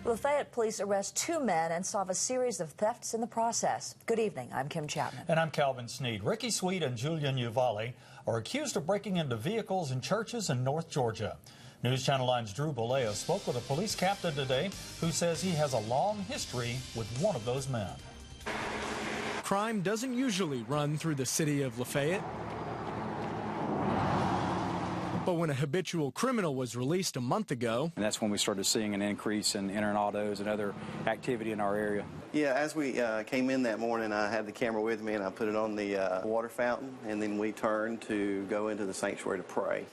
LaFayette Police arrest 2 men and solve a series of thefts in the process. Good evening. I'm Kim Chapman. And I'm Calvin Sneed. Ricky.Sweet and Julian Uvalle are accused of breaking into vehicles and churches in North Georgia. NewsChannel 9's Bollea spoke with a police captain today who says he has a long history with one of those men. Crime doesn't usually run through the city of Lafayette. But when a habitual criminal was released a month ago, and that's when we started seeing an increase in entering autos and other activity in our area. Yeah, as we came in that morning, I had the camera with me and I put it on the water fountain, and then we turned to go into the sanctuary to pray.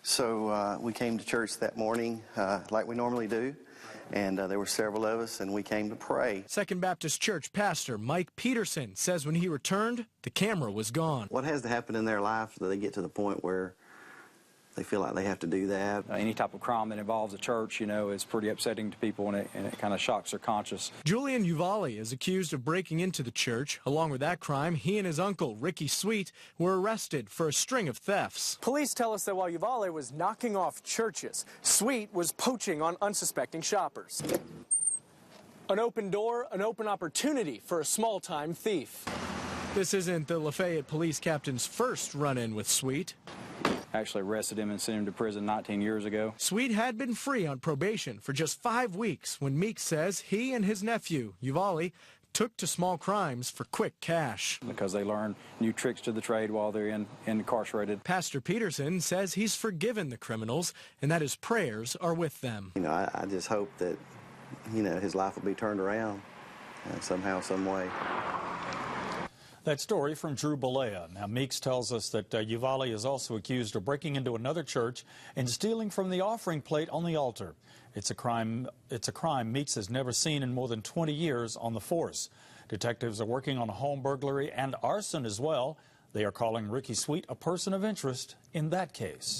So we came to church that morning like we normally do, and there were several of us, and we came to pray. Second Baptist Church pastor Meeks.Pastor Peterson says when he returned, the camera was gone. What has to happen in their life so they get to the point where they feel like they have to do that? Any type of crime that involves a church, you know, is pretty upsetting to people, and it kind of shocks their conscience. Julian Uvalle is accused of breaking into the church. Along with that crime, he and his uncle, Ricky.Sweet, were arrested for a string of thefts. Police tell us that while Uvalle was knocking off churches, Sweet was poaching on unsuspecting shoppers. An open door, an open opportunity for a small-time thief. This isn't the Lafayette Police captain's first run-in with Sweet. Actually arrested him and sent him to prison 19 years ago. Sweet had been free on probation for just 5 weeks when Meeks says he and his nephew, Uvalle, took to small crimes for quick cash. Because they learn new tricks to the trade while they're incarcerated. Pastor Peterson says he's forgiven the criminals and that his prayers are with them. You know, I just hope that, you know, his life will be turned around somehow, some way. That story from Bollea. Now, Meeks tells us that Uvalle is also accused of breaking into another church and stealing from the offering plate on the altar. It's a crime Meeks has never seen in more than 20 years on the force. Detectives are working on a home burglary and arson as well. They are calling Ricky.Sweet a person of interest in that case.